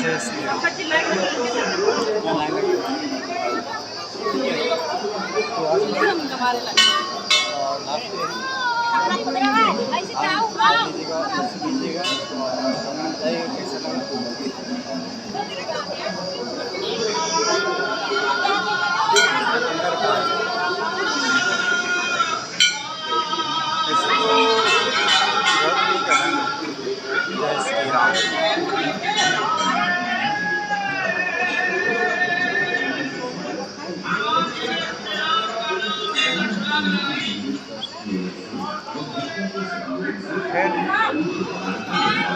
जय श्री राम। यहाँ लाइन लगी हुई है। तो आज और लास्ट डे है। आप लीजिएगा, जैसे लीजिएगा और हमें बताइएगा कैसा लगा। जय श्री राम।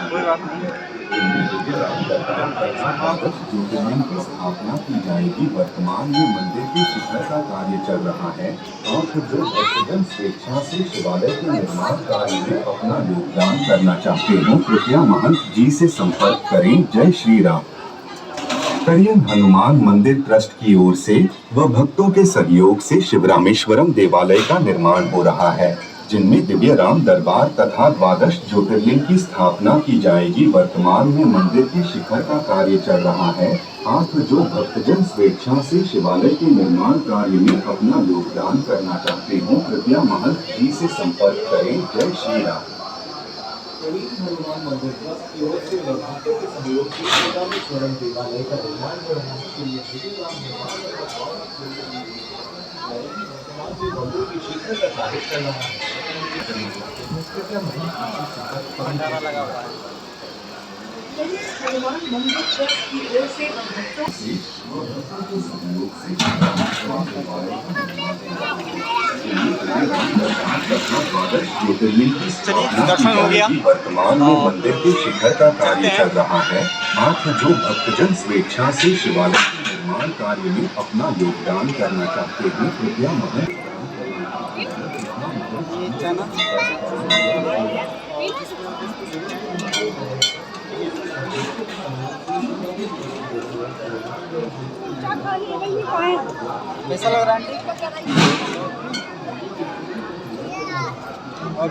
कोई बात नहीं। ज्योतिर्लिंग की स्थापना की जाएगी। वर्तमान में मंदिर के शिखर का कार्य चल रहा है और जो भक्तजन स्वेच्छा से शिवालय के निर्माण कार्य में अपना योगदान करना चाहते हो कृपया महंत जी से संपर्क करें। जय श्री राम। करियन हनुमान मंदिर ट्रस्ट की ओर से व भक्तों के सहयोग से शिवरामेश्वरम देवालय का निर्माण हो रहा है, जिनमें दिव्य राम दरबार तथा 12 ज्योतिर्लिंग की स्थापना की जाएगी। वर्तमान में मंदिर के शिखर का कार्य चल रहा है। आप जो भक्तजन स्वेच्छा से शिवालय के निर्माण कार्य में अपना योगदान करना चाहते हो कृपया महंत जी से संपर्क करें। जय श्री राम। हनुमान मंदिर ट्रस्ट की ओर से भक्तों के सहयोग से शिवरामेश्वरम देवालय का निर्माण हो रहा है। के लिए दिव्य राम मंदिर की शिखर का कार्य चल रहा है। भंडारा लगा हुआ है। हनुमान मंदिर ट्रस्ट की ओर से भक्तों ज्योतिर्लिंग की स्थापना दर्शन हो गया। वर्तमान में मंदिर के शिखर का कार्य चल रहा है। आप जो भक्तजन स्वेच्छा से शिवालय के निर्माण कार्य में अपना योगदान करना चाहते हैं कृपया महंत ये चना कैसा लग रहा है आंटी? और